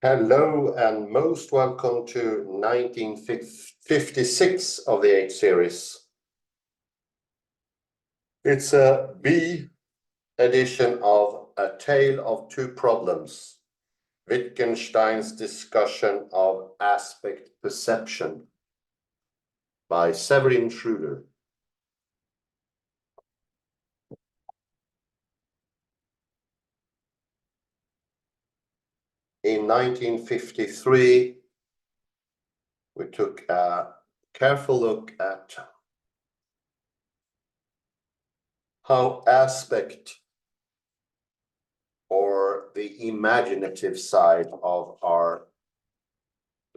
Hello and most welcome to 1956 of the 8 series. It's a B edition of A Tale of Two Problems, Wittgenstein's discussion of aspect perception by Severin Schroeder. In 1953, we took a careful look at how aspect, or the imaginative side of our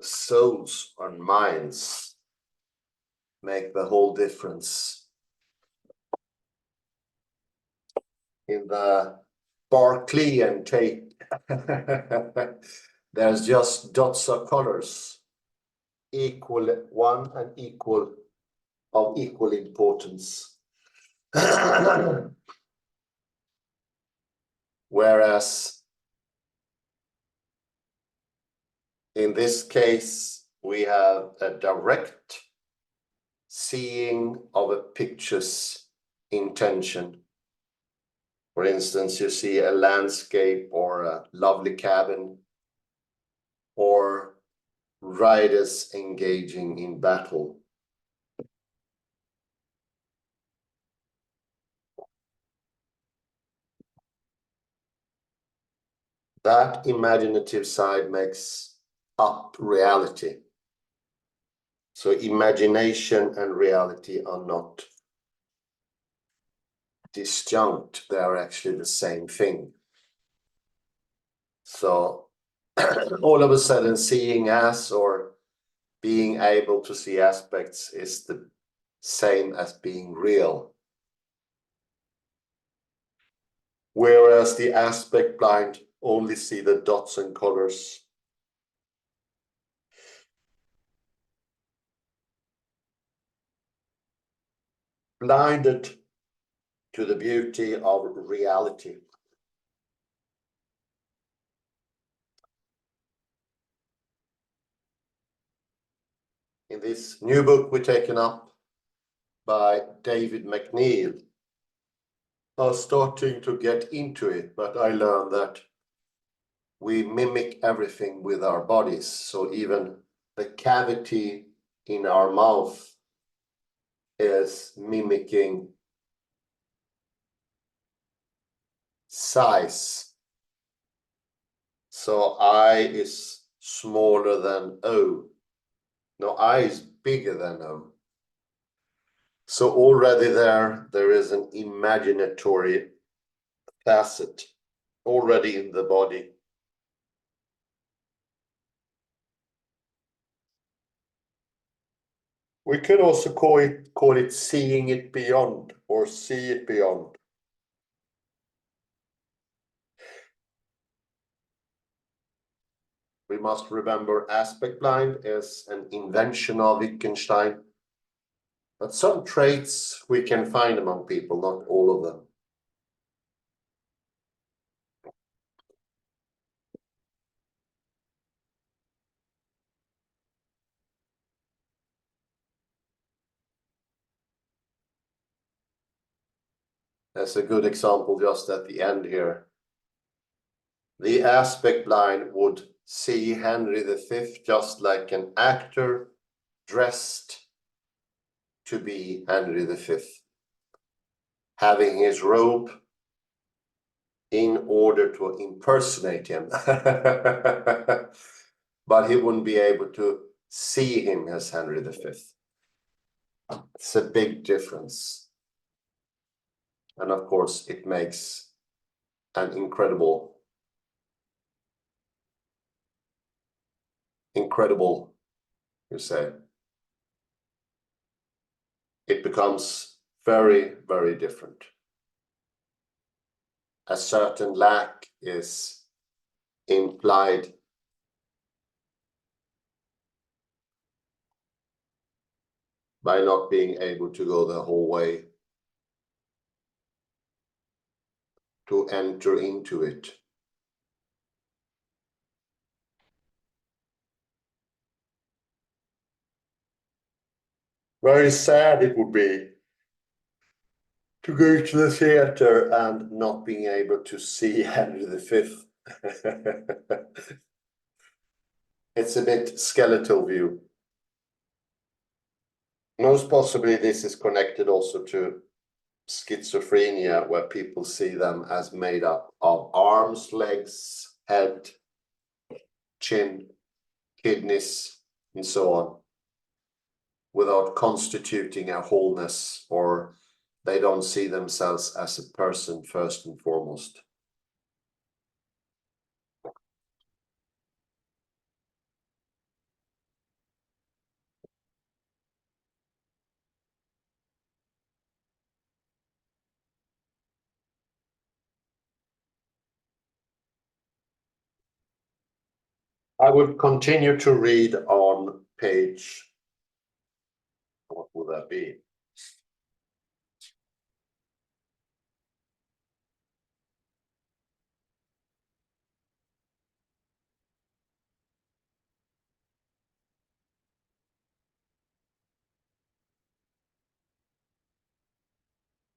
souls and minds, make the whole difference. In the Barclayan tape, there's just dots of colors, equal of equal importance. Whereas in this case, we have a direct seeing of a picture's intention. For instance, you see a landscape or a lovely cabin, or riders engaging in battle. That imaginative side makes up reality. So imagination and reality are not disjunct, they're actually the same thing. So all of a sudden, seeing as or being able to see aspects is the same as being real. Whereas the aspect blind only see the dots and colors. Blinded to the beauty of reality. In this new book we're taken up by David McNeill, I was starting to get into it, but I learned that we mimic everything with our bodies. So even the cavity in our mouth is mimicking size. So I is smaller than O. No, I is bigger than O. So already there is an imaginatory facet already in the body. We could also call it seeing it beyond, or see it beyond. We must remember aspect blind is an invention of Wittgenstein, but some traits we can find among people, not all of them. That's a good example just at the end here. The aspect blind would see Henry V just like an actor dressed to be Henry V, having his robe in order to impersonate him. But he wouldn't be able to see him as Henry V. It's a big difference. And of course, it makes an incredible, you say. It becomes very, very different. A certain lack is implied. By not being able to go the whole way, to enter into it. Very sad it would be to go to the theater and not being able to see Henry V. It's a bit skeletal view. Most possibly this is connected also to schizophrenia, where people see them as made up of arms, legs, head, chin, kidneys, and so on, without constituting a wholeness, or they don't see themselves as a person first and foremost. I would continue to read on page, what would that be?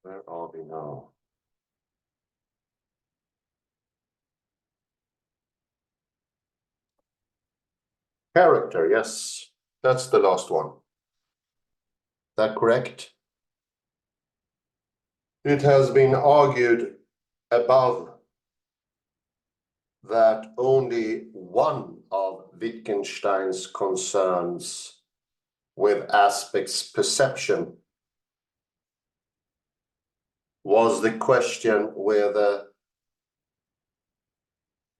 Where are we now? Character, yes, that's the last one. Is that correct? It has been argued above that only one of Wittgenstein's concerns with aspects perception was the question whether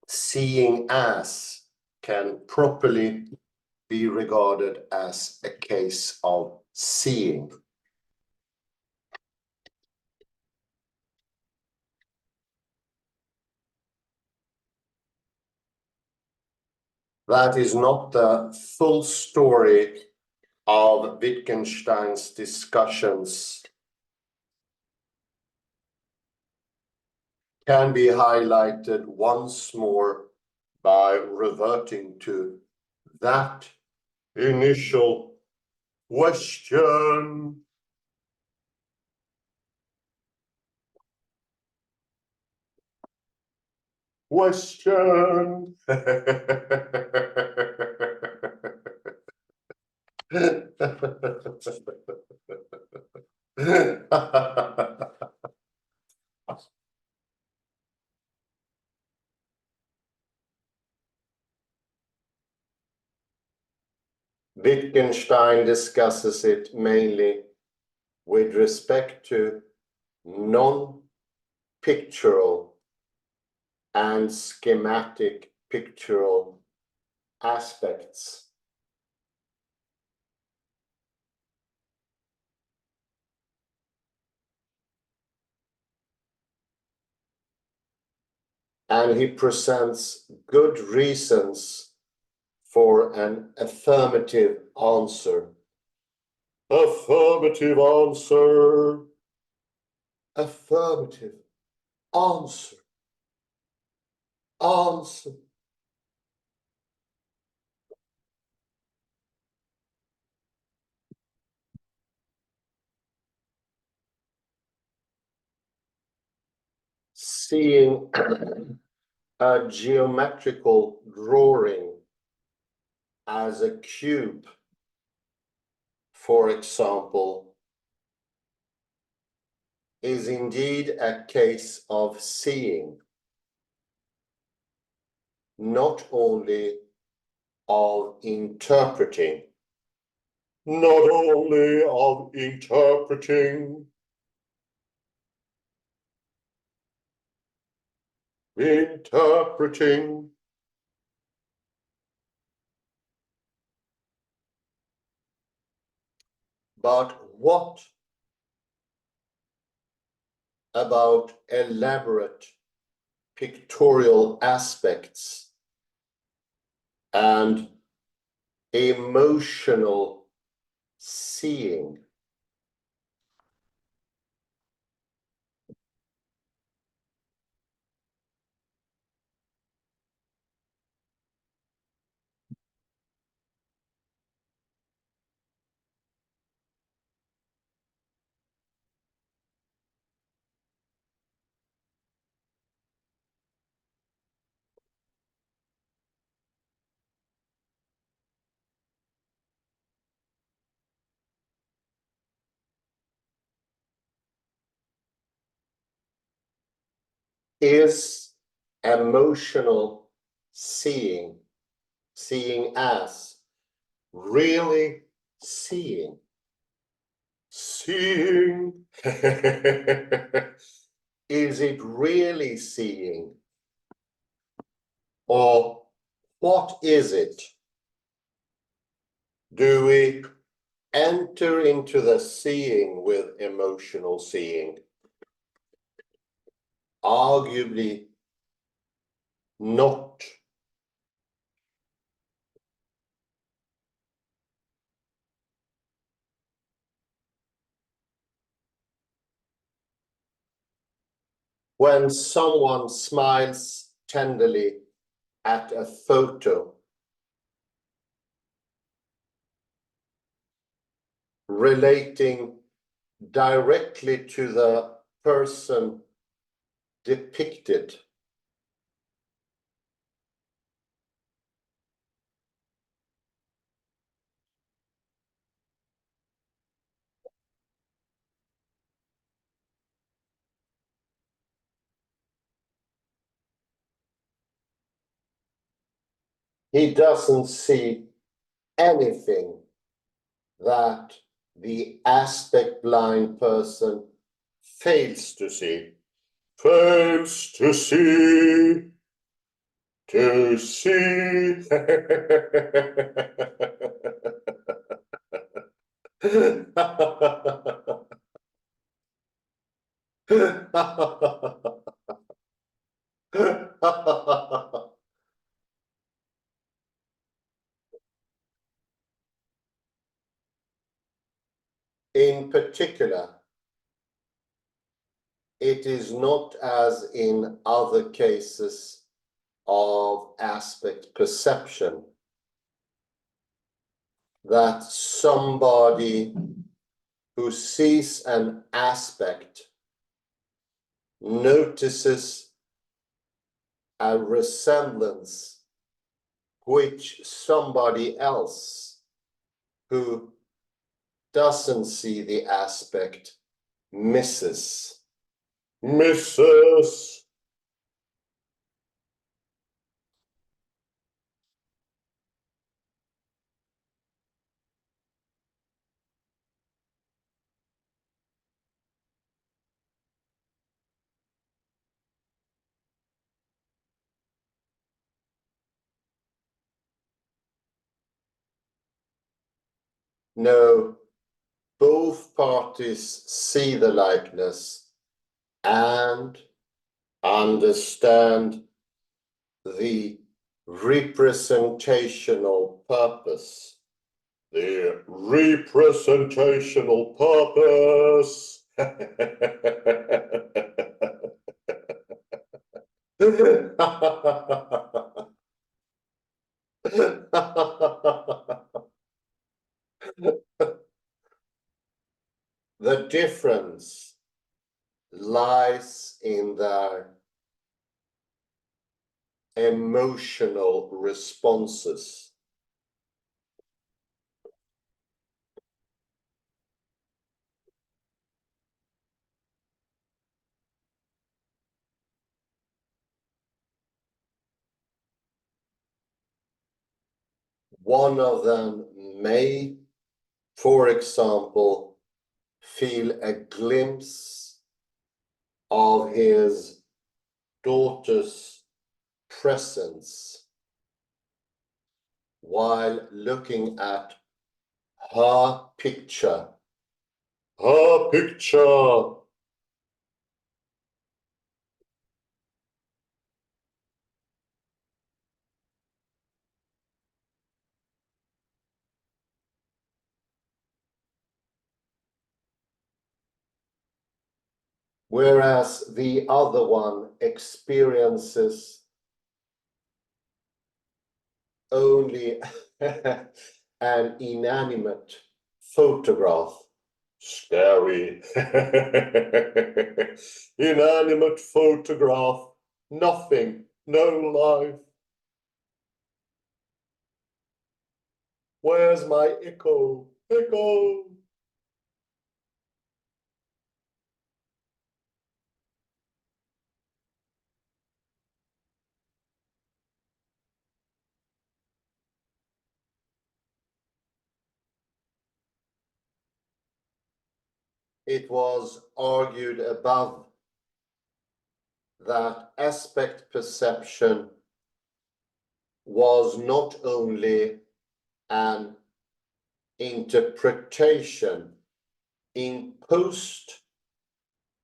seeing as can properly be regarded as a case of seeing. That is not the full story of Wittgenstein's discussions. Can be highlighted once more by reverting to that initial question. Question. Wittgenstein discusses it mainly with respect to non-pictorial and schematic pictorial aspects. And he presents good reasons for an affirmative answer. Affirmative answer. Affirmative answer. Answer. Seeing a geometrical drawing as a cube, for example, is indeed a case of seeing, not only of interpreting. Not only of interpreting. Interpreting. But what about elaborate pictorial aspects and emotional seeing? Is emotional seeing, seeing as, really seeing? Seeing. Is it really seeing? Or what is it? Do we enter into the seeing with emotional seeing? Arguably not. When someone smiles tenderly at a photo, relating directly to the person depicted, he doesn't see anything that the aspect blind person fails to see. Fails to see. To see. In particular, it is not as in other cases of aspect perception that somebody who sees an aspect notices a resemblance which somebody else who doesn't see the aspect misses. Misses. No, both parties see the likeness and understand the representational purpose. The representational purpose. The difference lies in their emotional responses. One of them may, for example, feel a glimpse of his daughter's presence while looking at her picture. Her picture. Whereas the other one experiences only an inanimate photograph. Scary. Inanimate photograph. Nothing. No life. Where's my echo? Echo. it was argued above that aspect perception was not only an interpretation imposed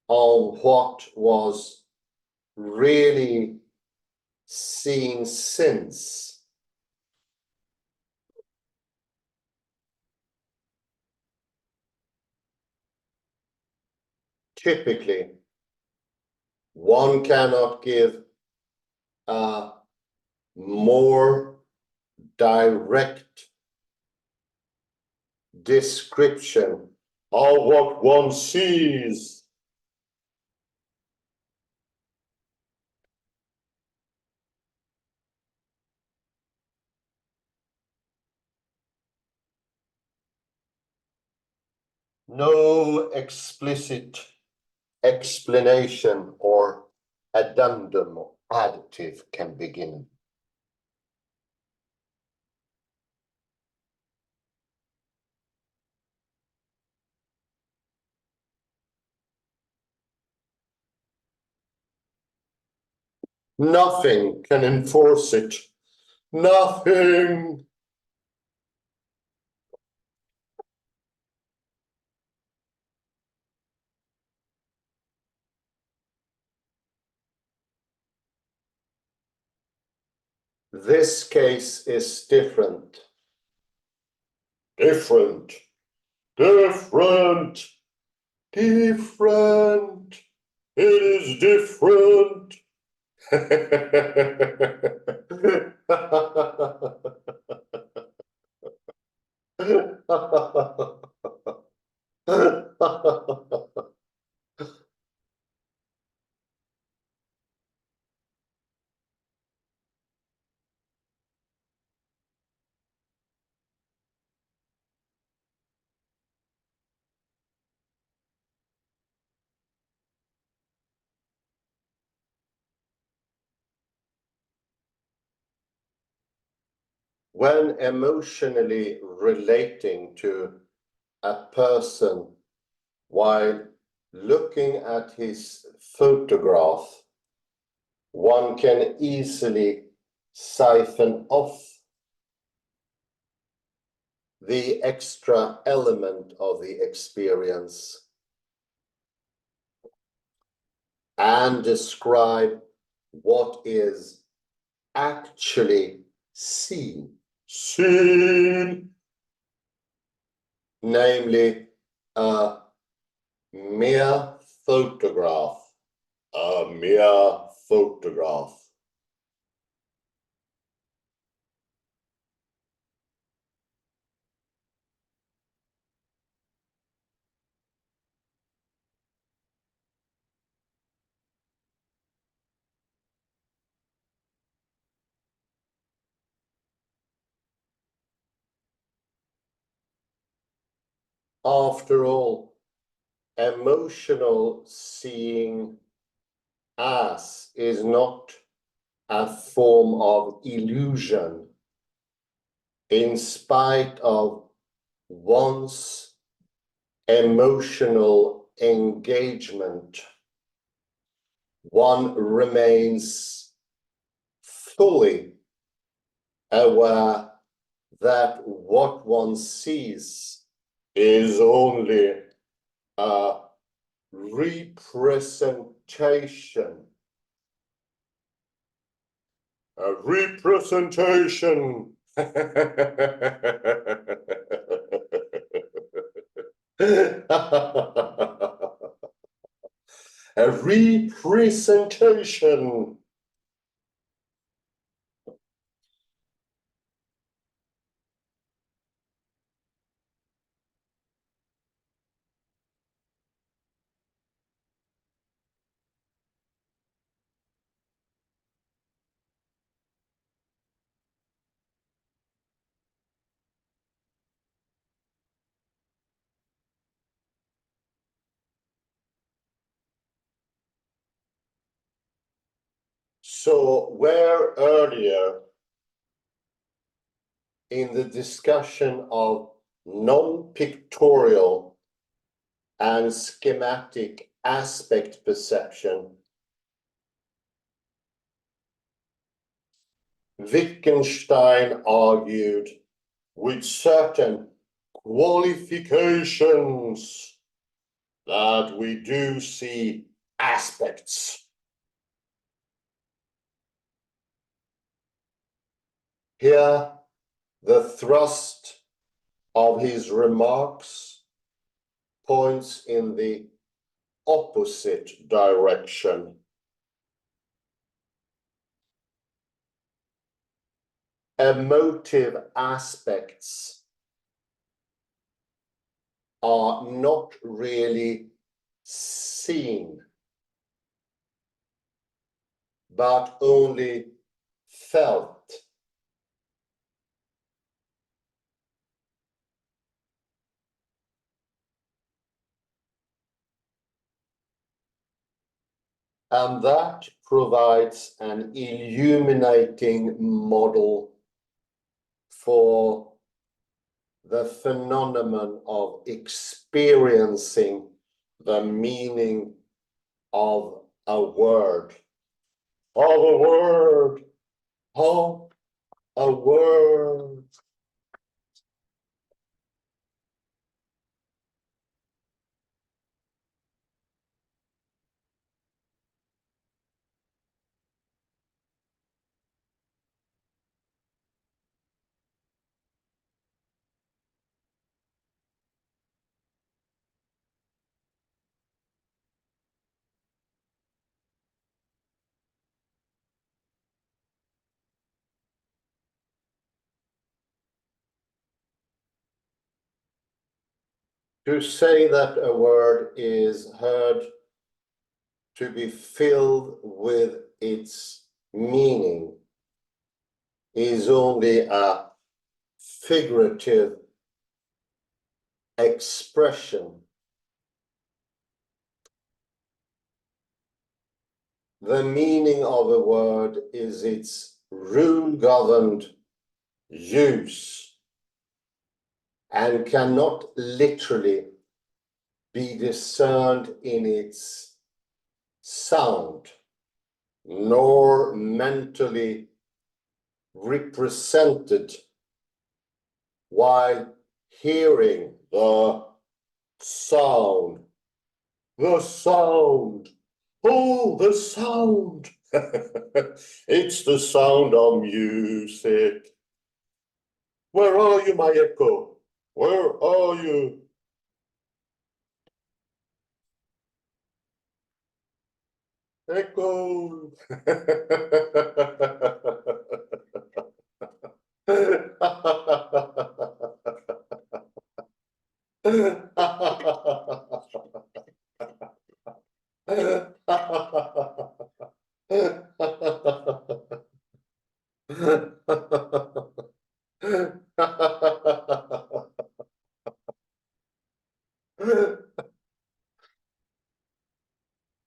on what was really seen since. Typically, one cannot give a more direct description of what one sees. No explicit explanation or addendum or additive can begin. Nothing can enforce it. Nothing. This case is different. Different. Different. Different. It is different. When emotionally relating to a person while looking at his photograph, one can easily siphon off the extra element of the experience and describe what is actually seen. Seen, namely a mere photograph. A mere photograph. After all, emotional seeing as is not a form of illusion, in spite of one's emotional engagement. One remains fully aware that what one sees is only a representation. A representation. A representation. So where earlier in the discussion of non-pictorial and schematic aspect perception, Wittgenstein argued with certain qualifications that we do see aspects. Here, the thrust of his remarks points in the opposite direction. Emotive aspects are not really seen, but only felt. And that provides an illuminating model for the phenomenon of experiencing the meaning of a word. Of a word. Of a word. To say that a word is heard to be filled with its meaning is only a figurative expression. The meaning of a word is its rule-governed use and cannot literally be discerned in its sound, nor mentally represented while hearing the sound. The sound. Oh, the sound. It's the sound of music. Where are you, my echo? Where are you? Echo.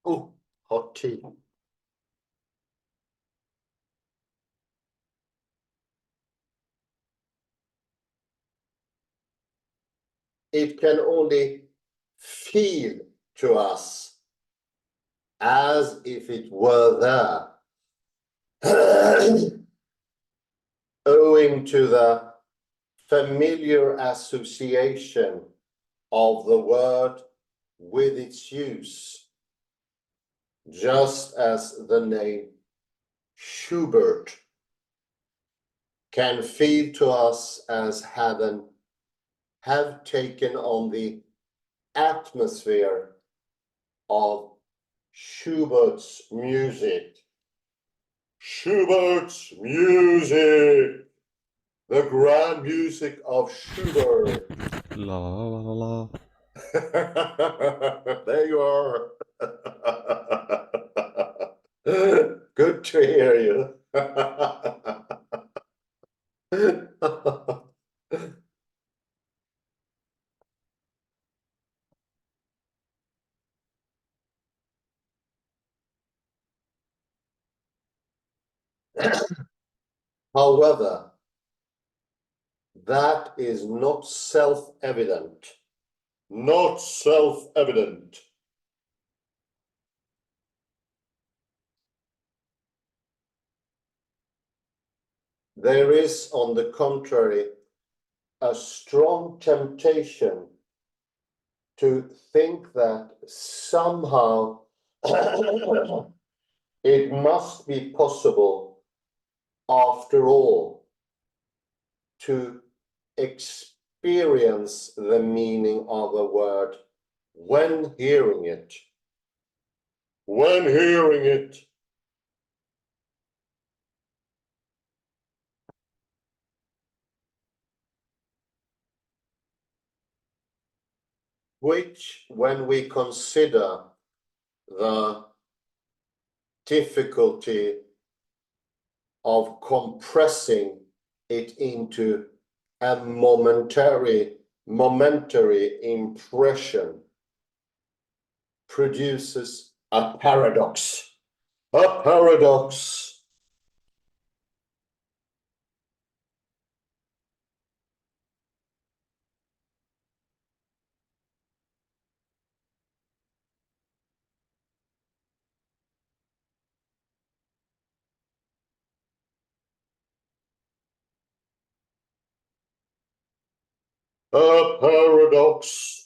Oh, hot tea. It can only feel to us as if it were there, owing to the familiar association of the word with its use, just as the name Schubert can feel to us as have taken on the atmosphere of Schubert's music. Schubert's music, the grand music of Schubert. La la la la. There you are. Good to hear you. However, that is not self-evident not self-evident. There is, on the contrary, a strong temptation to think that somehow it must be possible, after all, to experience the meaning of a word when hearing it. When hearing it. Which, when we consider the difficulty of compressing it into a momentary impression, produces a paradox. A paradox. A paradox.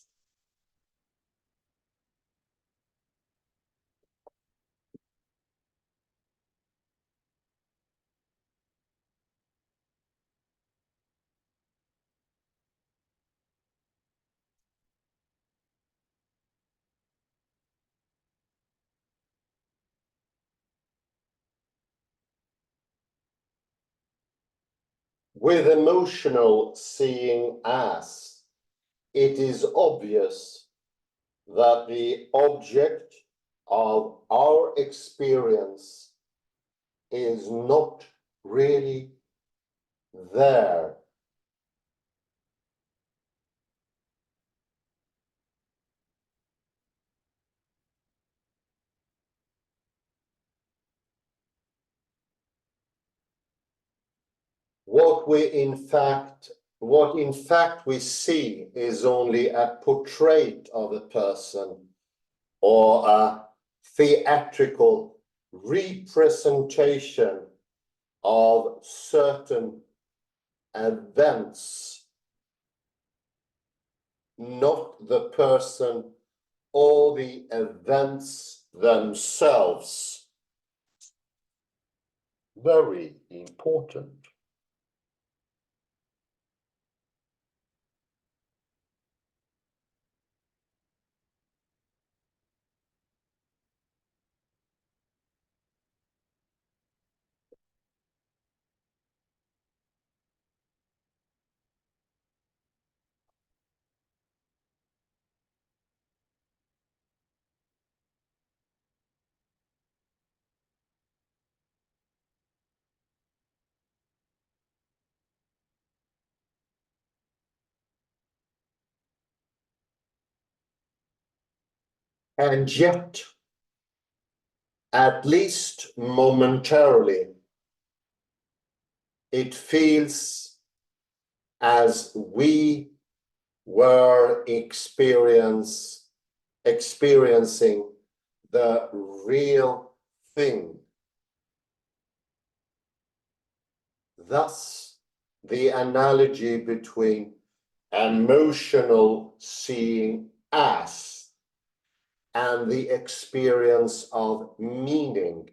With emotional seeing as, it is obvious that the object of our experience is not really there. What in fact we see is only a portrait of a person or a theatrical representation of certain events, not the person or the events themselves. Very important. And yet, at least momentarily, it feels as we were experiencing the real thing. Thus, the analogy between emotional seeing as and the experience of meaning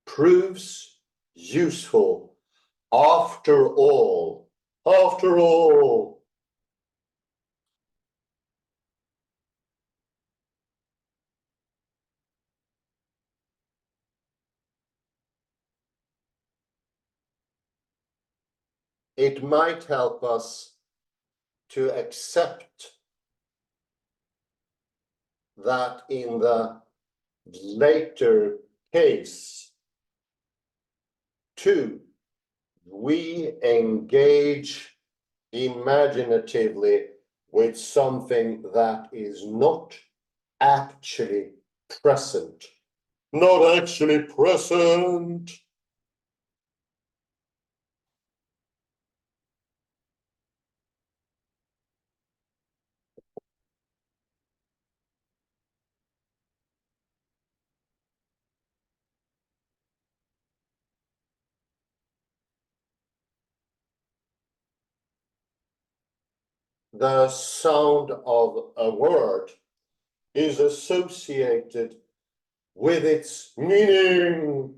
proves useful. After all, it might help us to accept that in the later case, too, we engage imaginatively with something that is not actually present. Not actually present. the sound of a word is associated with its meaning.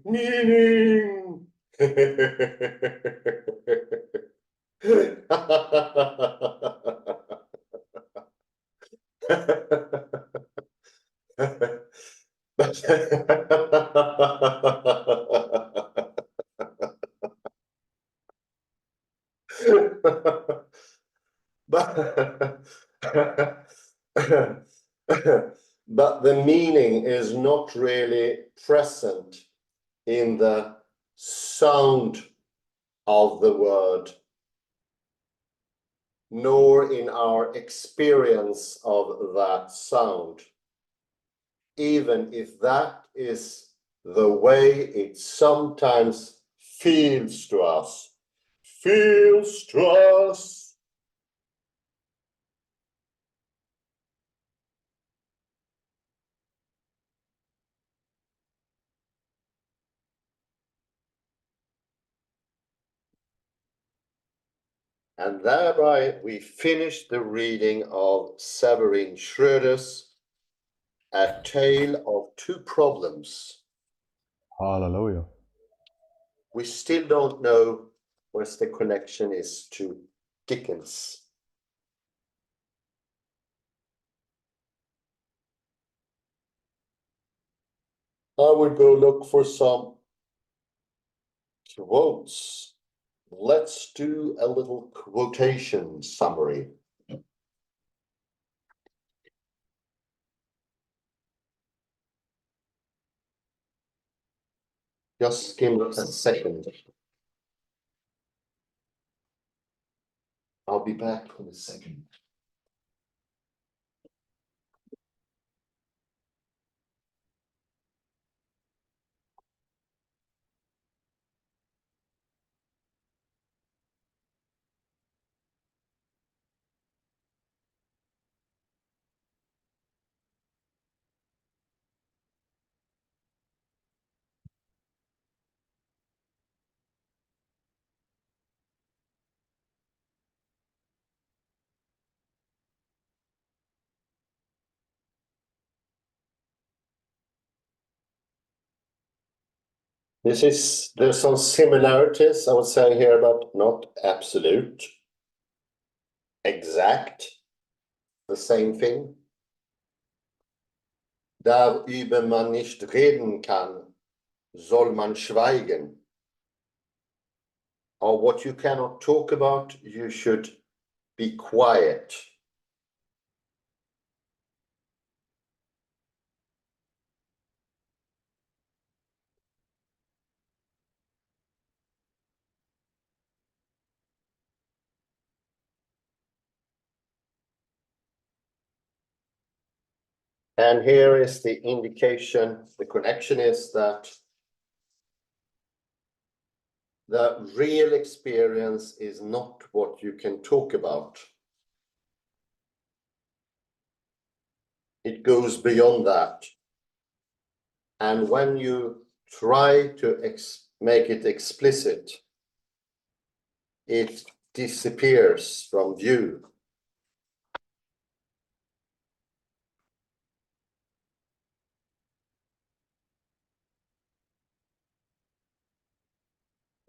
But, but the meaning is not really present in the sound of the word, nor in our experience of that sound, even if that is the way it sometimes feels to us. Feels to us. And thereby we finish the reading of Severin Schroeder's A Tale of Two Problems. Hallelujah. We still don't know what the connection is to Dickens. I would go look for some quotes. Let's do a little quotation summary. Just give us a second. I'll be back in a second. There's some similarities, I would say here, but not absolute. Exact, the same thing. Där über man nicht reden kann, soll man schweigen. Or what you cannot talk about, you should be quiet. And here is the indication, the connection is that the real experience is not what you can talk about. It goes beyond that. And when you try to make it explicit, it disappears from view.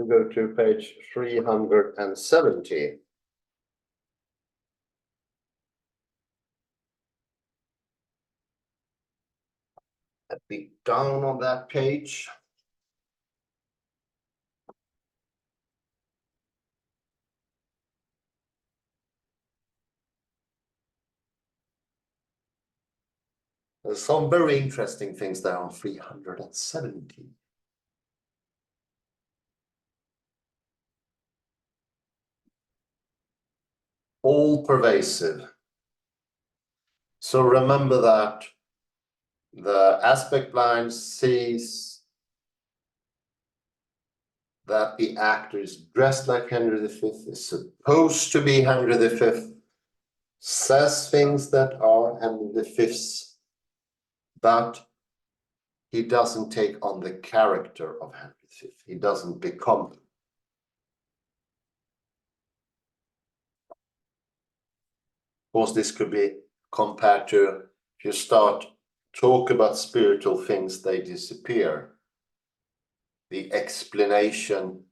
To go to page 370. A bit down on that page. There's some very interesting things there on 370. All pervasive. So remember that the aspect blind sees that the actor is dressed like Henry V, is supposed to be Henry V, says things that are Henry V's, but he doesn't take on the character of Henry V. He doesn't become him. course, this could be compared to if you start talk about spiritual things, they disappear. The explanation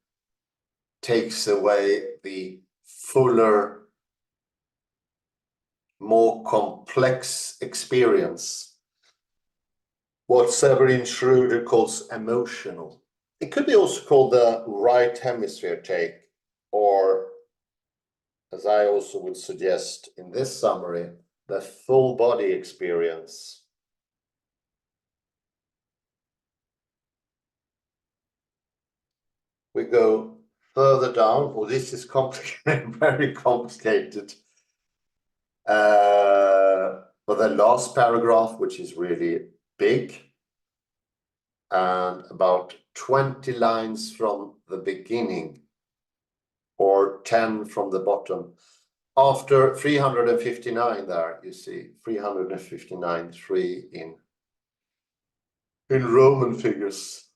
takes away the fuller, more complex experience. What Severin Schroeder calls emotional. It could be also called the right hemisphere take, or as I also would suggest in this summary, the full body experience. We go further down. Oh, this is complicated, very complicated. But the last paragraph, which is really big, and about 20 lines from the beginning, or 10 from the bottom. After 359 there, you see 359, 3 in Roman figures.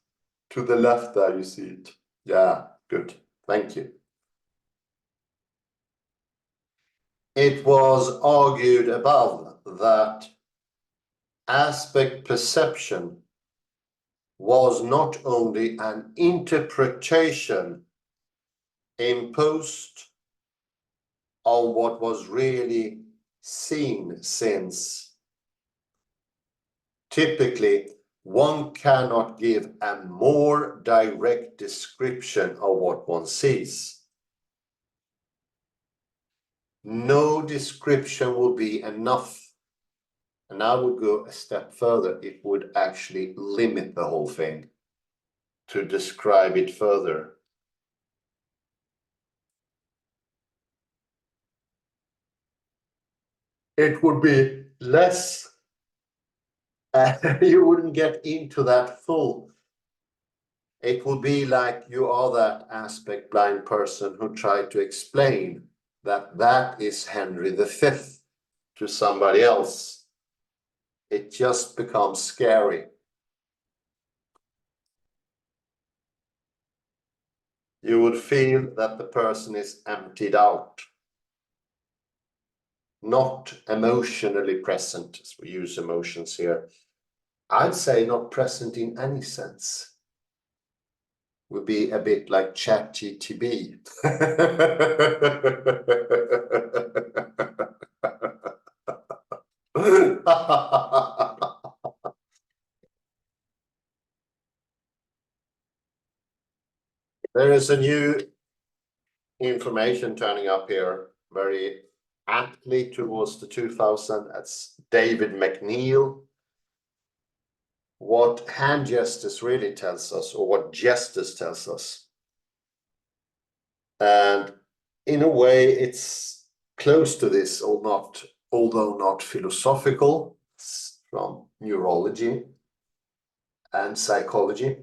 To the left there, you see it. Yeah, good. Thank you. It was argued above that aspect perception was not only an interpretation imposed on what was really seen, since typically one cannot give a more direct description of what one sees. No description will be enough. And I would go a step further. It would actually limit the whole thing to describe it further. It would be less, you wouldn't get into that full. It would be like you are that aspect blind person who tried to explain that that is Henry V to somebody else. It just becomes scary. You would feel that the person is emptied out, not emotionally present, as we use emotions here. I'd say not present in any sense. Would be a bit like ChatGTB. There is a new information turning up here very aptly towards the 2000. That's David McNeil. What hand gestures really tells us, or what gestures tells us. And in a way, it's close to this, or not, although not philosophical. It's from neurology and psychology.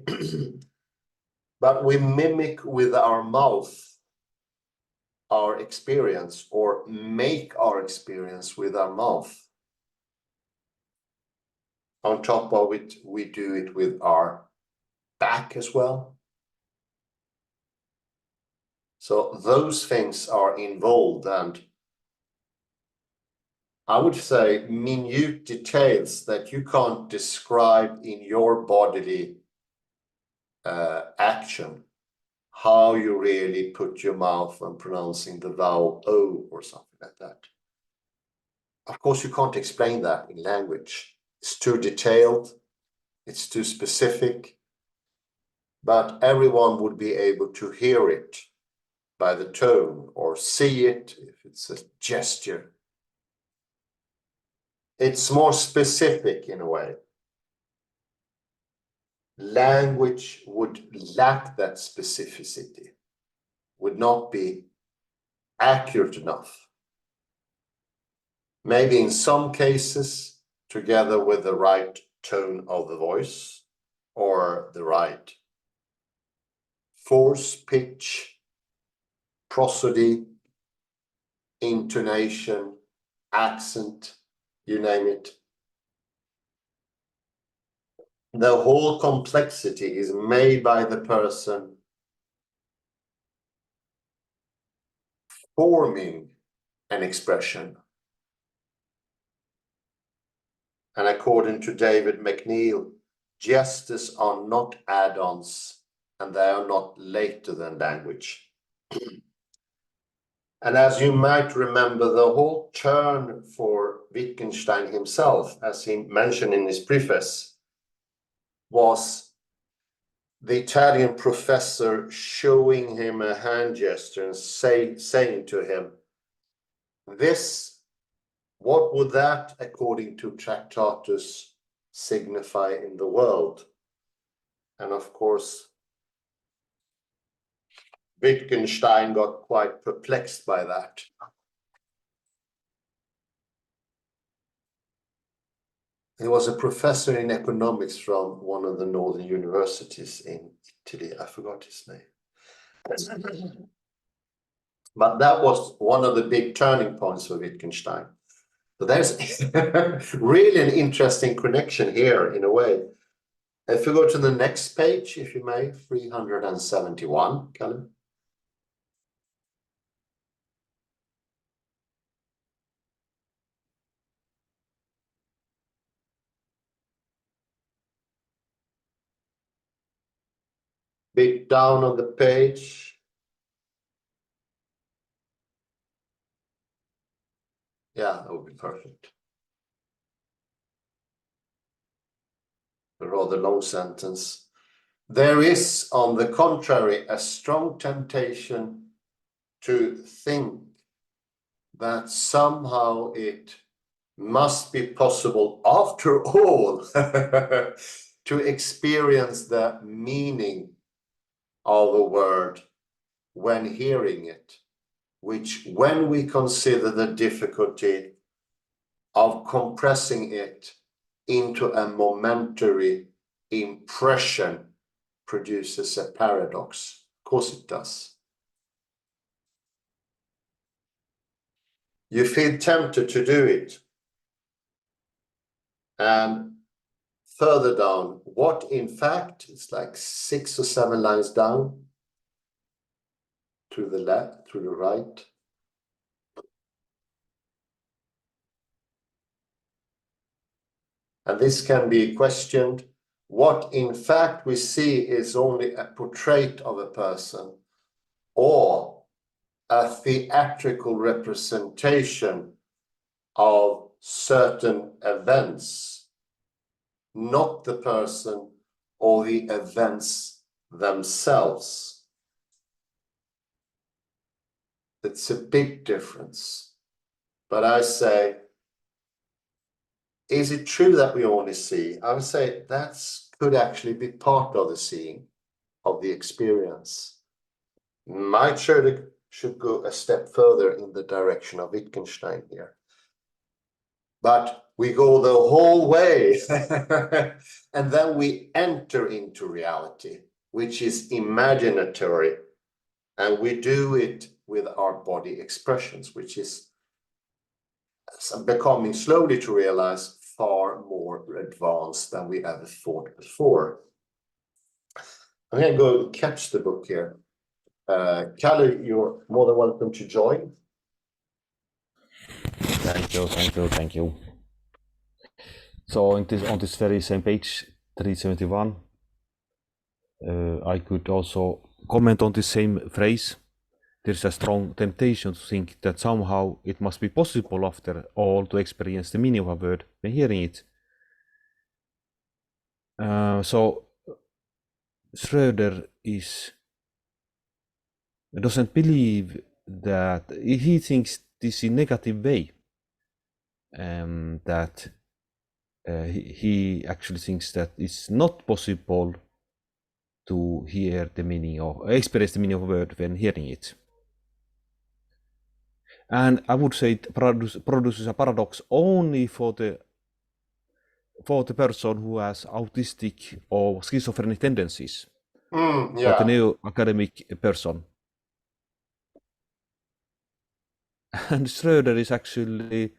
But we mimic with our mouth our experience, or make our experience with our mouth. On top of it, we do it with our back as well. So those things are involved, and I would say minute details that you can't describe in your bodily action, how you really put your mouth when pronouncing the vowel O or something like that. Of course, you can't explain that in language. It's too detailed, it's too specific, but everyone would be able to hear it by the tone, or see it if it's a gesture. It's more specific in a way. Language would lack that specificity, would not be accurate enough. Maybe in some cases, together with the right tone of the voice, or the right force, pitch, prosody, intonation, accent, you name it. The whole complexity is made by the person forming an expression, And according to David McNeil, gestures are not add-ons and they are not later than language. And as you might remember, the whole turn for Wittgenstein himself, as he mentioned in his preface, was the Italian professor showing him a hand gesture and saying to him, what would that, according to Tractatus, signify in the world? And of course, Wittgenstein got quite perplexed by that. He was a professor in economics from one of the northern universities in Italy. I forgot his name. But that was one of the big turning points for Wittgenstein. So there's really an interesting connection here in a way. If you go to the next page, if you may, 371, Callum. Bit down on the page. Yeah, that would be perfect. A rather long sentence. There is, on the contrary, a strong temptation to think that somehow it must be possible, after all, to experience the meaning of a word when hearing it, which, when we consider the difficulty of compressing it into a momentary impression, produces a paradox. Of course it does. You feel tempted to do it. And further down, what in fact, it's like 6 or 7 lines down, to the left, to the right. And this can be questioned. What in fact we see is only a portrait of a person or a theatrical representation of certain events, not the person or the events themselves. It's a big difference. But I say, is it true that we only see? I would say that could actually be part of the seeing, of the experience. My Schroeder should go a step further in the direction of Wittgenstein here. But we go the whole way and then we enter into reality, which is imaginatory, and we do it with our body expressions, which is becoming slowly to realize far more advanced than we ever thought before. I'm going to go catch the book here. Kalle, you're more than welcome to join. Thank you. So on this very same page, 371, I could also comment on the same phrase. There's a strong temptation to think that somehow it must be possible after all to experience the meaning of a word when hearing it. So Schroeder doesn't believe that, he thinks this in negative way, that he actually thinks that it's not possible to hear the meaning or experience the meaning of a word when hearing it. And I would say it produces a paradox only for the person who has autistic or schizophrenic tendencies, Yeah. for the neo-academic person. And Schroeder is actually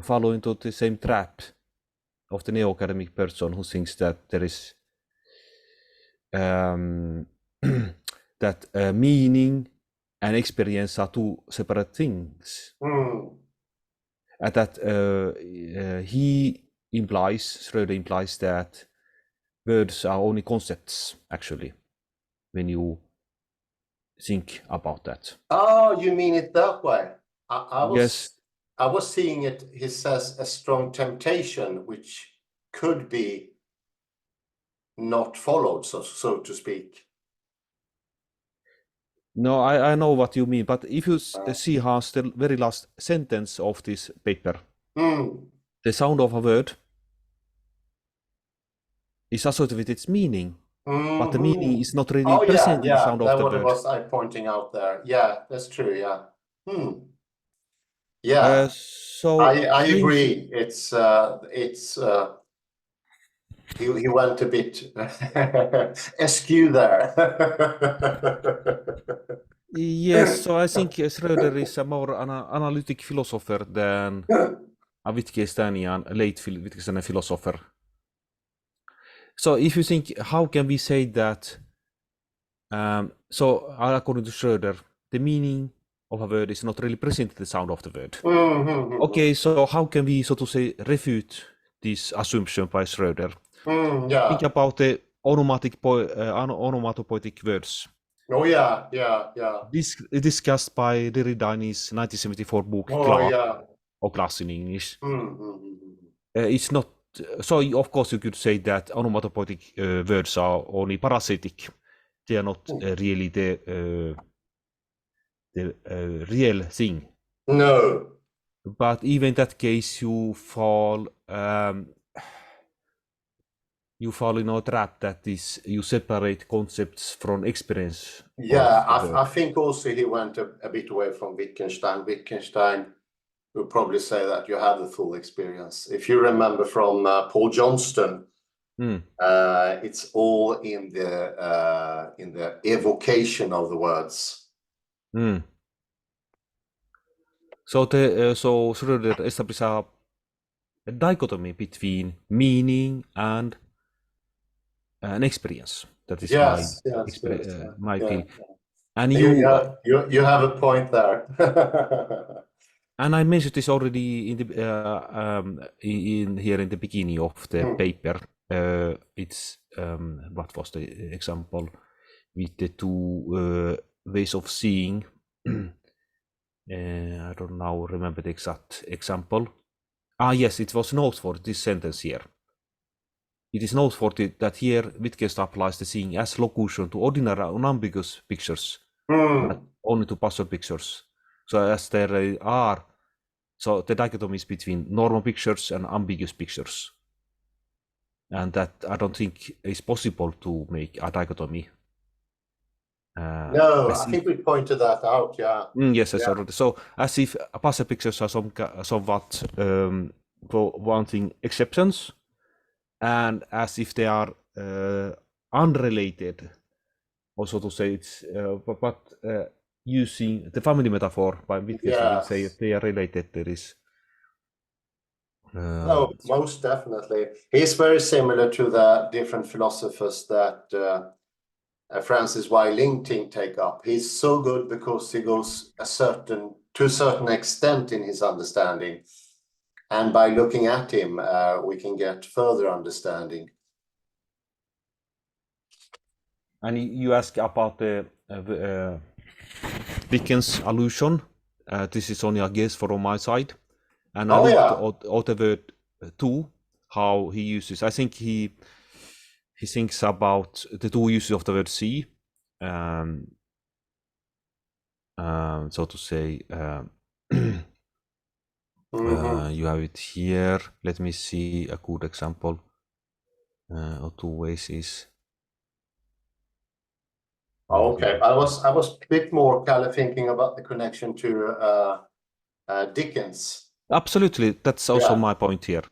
following into the same trap of the neo-academic person who thinks that there is that meaning and experience are two separate things. And that he Schroeder implies that words are only concepts, actually, when you think about that. Oh, you mean it that way? I Yes. was seeing it. He says a strong temptation, which could be not followed, so to speak. No, I know what you mean, but if you see Hans, the very last sentence of this paper, the sound of a word is associated with its meaning, but the meaning is not really Oh yeah, present in the yeah. sound of That the what it word. was I pointing out there. Yeah, that's true. Yeah. Yeah. So I strange. agree. He went a bit askew there. Yes, so I think Schroeder is a more analytic philosopher than a Wittgensteinian, late Wittgensteinian philosopher. So if you think, how can we say that? So according to Schroeder, the meaning of a word is not really present in the sound of the word. Okay, so how can we, so to say, refute this assumption by Schroeder? Yeah. Think about the onomatopoetic words. Oh yeah, yeah. Discussed by Derrida in his 1974 book Oh Glass, yeah. or Glass in English. Mm. It's not. So of course you could say that onomatopoetic words are only parasitic. They are not really the real thing. No. But even in that case, you fall in a trap that is you separate concepts from experience Yeah, of the I word. think also he went a bit away from Wittgenstein. Wittgenstein would probably say that you have the full experience. If you remember from Paul Johnston, it's all in the evocation of the words. So Schroeder established a dichotomy between meaning and an experience. That is my Yes, good. my Yeah. feel. And You have a point there. and I mentioned this already in the in here in the beginning of the paper. It's what was the example with the two ways of seeing? I don't now remember the exact example. Yes, it was noteworthy, this sentence here. It is noteworthy that here Wittgenstein applies the seeing as locution to ordinary unambiguous pictures, but only to passive pictures. So as there are, so the dichotomy is between normal pictures and ambiguous pictures. And that I don't think is possible to make a dichotomy. No, I think we pointed that out, yeah. Yes, yes, already. So as if passive pictures are somewhat wanting exceptions, and as if they are unrelated, also to say it's, but using the family metaphor by Wittgenstein, we say if they are related, there is. No, most definitely. He's very similar to the different philosophers that Francis Y. Lingting take up. He's so good because he goes to a certain extent in his understanding. And by looking at him, we can get further understanding. And you ask about the Dickens allusion. This is only a guess from my side. And I looked at the word two, how he uses. I think he thinks about the two uses of the word see. So to say, you have it here. Let me see a good example of two ways is. Okay, I was a bit more kind of thinking about the connection to Dickens. Absolutely, that's also my point here.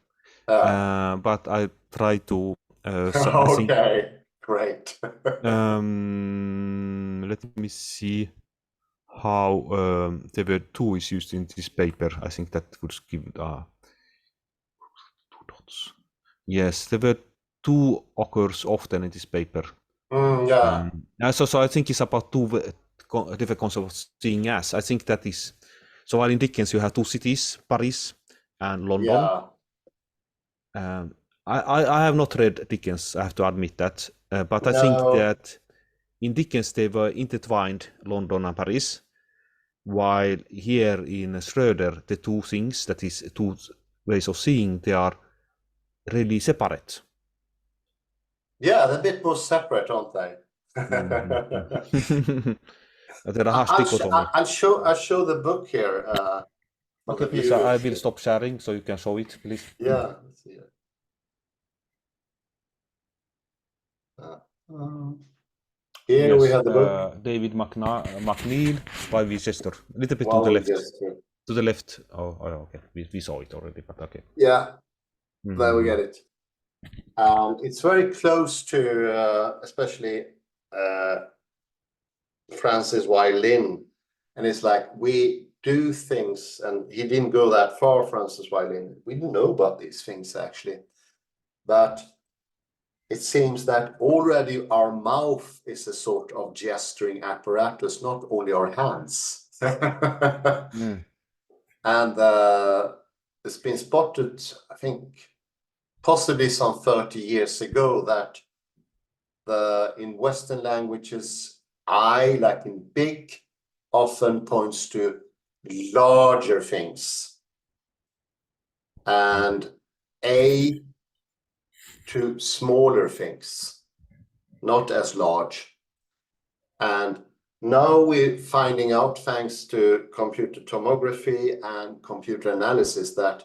But I try to. Okay, great. Let me see how the word two is used in this paper. I think that would give two dots. Yes, the word two occurs often in this paper. So I think it's about two different concepts of seeing as. I think that is. So while in Dickens you have two cities, Paris and London. I have not read Dickens, I have to admit that, but I think No. that in Dickens they were intertwined, London and Paris, while here in Schroeder the two things, that is two ways of seeing, they are really separate. Yeah, they're a bit more separate, aren't they? There are harsh dichotomy. I'll show the book here for Okay, the please, I viewers. will stop sharing so you can show it, please. Yeah. Let's see it. Here we Yes, have the book. David McNeill by Winchester. A little bit to the Well, left. just To the left. Oh, okay. We saw it already, but okay. yeah, Mhm. there we get it. It's very close to especially Francis Y. Lynn, and it's like we do things, and he didn't go that far, Francis Y. Lynn. We didn't know about these things actually, but it seems that already our mouth is a sort of gesturing apparatus, not only our hands. Mm. And it's been spotted, I think, possibly some 30 years ago, that in Western languages, I, like in big, often points to larger things, and A to smaller things, not as large. And now we're finding out, thanks to computer tomography and computer analysis, that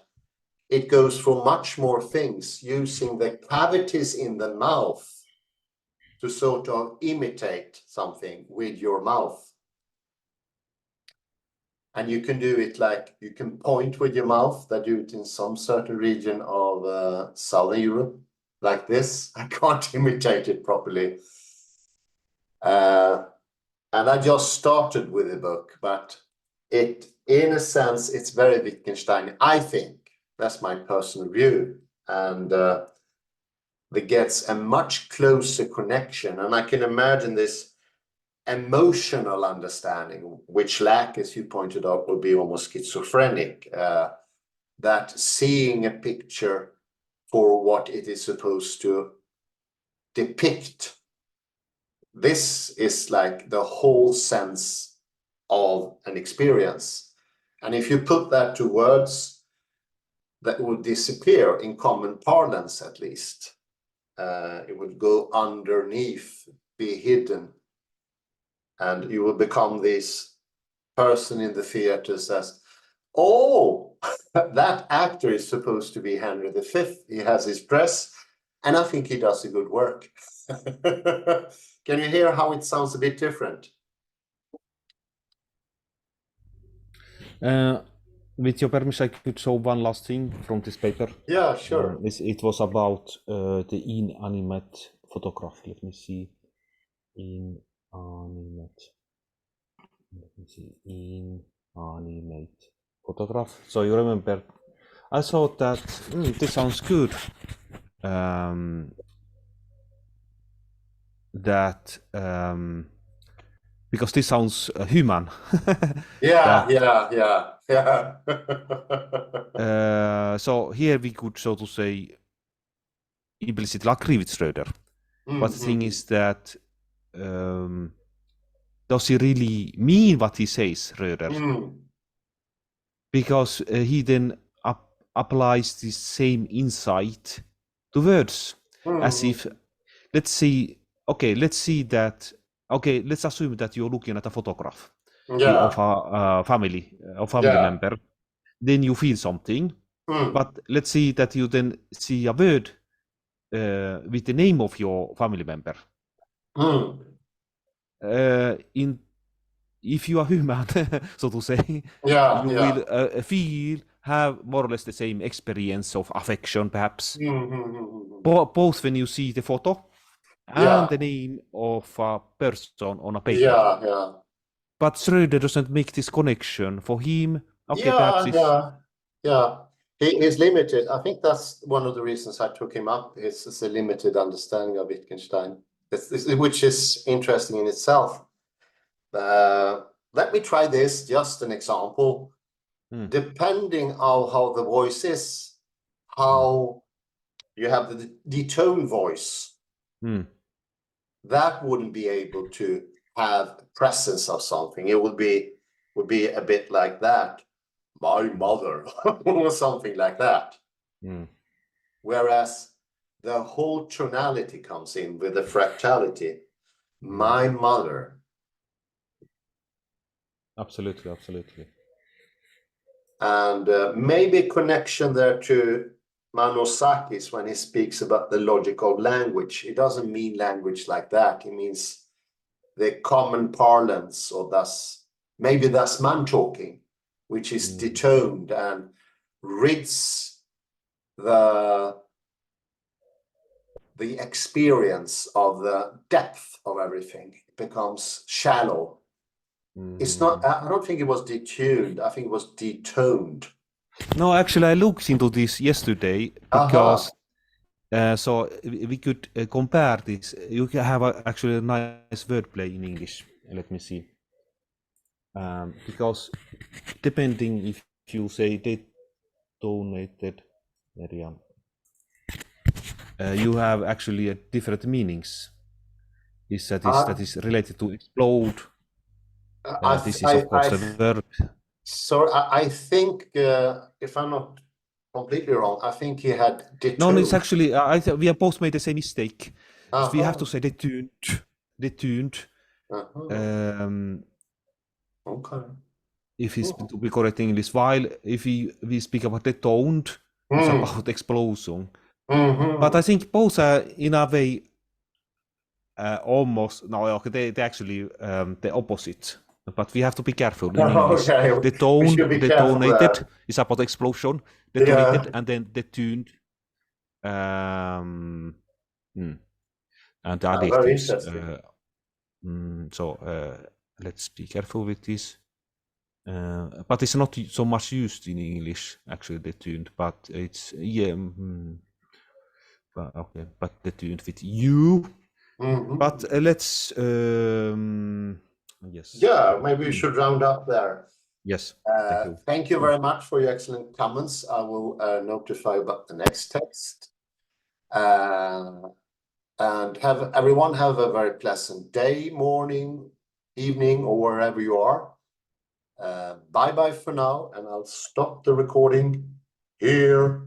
it goes for much more things, using the cavities in the mouth to sort of imitate something with your mouth. And you can do it like, you can point with your mouth. They do it in some certain region of Southern Europe, like this. I can't imitate it properly. And I just started with the book, but it, in a sense, it's very Wittgenstein, I think. That's my personal view. And it gets a much closer connection. And I can imagine this emotional understanding, which lack, as you pointed out, would be almost schizophrenic, that seeing a picture for what it is supposed to depict. This is like the whole sense of an experience. And if you put that to words, that would disappear in common parlance, at least. It would go underneath, be hidden. And you will become this person in the theater says, oh, that actor is supposed to be Henry V. He has his press, and I think he does a good work. Can you hear how it sounds a bit different? With your permission, I could show one last thing from this paper. Yeah, sure. It was about the inanimate photograph. Let me see. Inanimate. Let me see. Inanimate photograph. So you remember, I thought that this sounds good. Because this sounds human. Yeah, That, yeah. so here we could, so to say, implicitly agree with Schroeder. But the thing is that does he really mean what he says, Schroeder? Because he then applies this same insight to words, as if, let's see that, okay, let's assume that you're looking at a photograph of a family member, then you feel something, but let's see that you then see a word with the name of your family member. If you are human, so to say, you will have more or less the same experience of affection, perhaps, both when you see the photo and the name of a person on a paper. But Schroeder doesn't make this connection. For him, okay, perhaps it's... He is limited. I think that's one of the reasons I took him up, is a limited understanding of Wittgenstein, which is interesting in itself. Let me try this, just an example. Depending on how the voice is, how you have the tone voice. That wouldn't be able to have presence of something. It would be a bit like that. My mother, or something like that. Whereas the whole tonality comes in with the fractality. My mother. Absolutely, absolutely. And maybe a connection there to Manosakis when he speaks about the logic of language. It doesn't mean language like that. It means the common parlance, or thus maybe thus man talking, which is detoned and rids the experience of the depth of everything. It becomes shallow. It's not, I don't think it was detuned, I think it was detoned. No, actually, I looked into this yesterday because so we could compare this. You can have actually a nice wordplay in English. Let me see. Because depending if you say detonated area, you have actually different meanings. That is related to explode. This is of course a verb. So I think, if I'm not completely wrong, I think he had detuned. No, it's actually we have both made the same mistake. We have to say detuned. Okay. If it's to be correct in English, while if we speak about detoned, it's about explosion. But I think both are in a way almost they actually the opposite. But we have to be careful in English. Detonated is about explosion. Detonated and then detuned. And the adjectives. So let's be careful with this. But it's not so much used in English, actually, detuned. But it's but okay. But detuned with you. But let's yes. Yeah, maybe we should round up there. Yes. Thank you very much for your excellent comments. I will notify about the next text. And everyone have a very pleasant day, morning, evening, or wherever you are. Bye-bye for now, and I'll stop the recording here.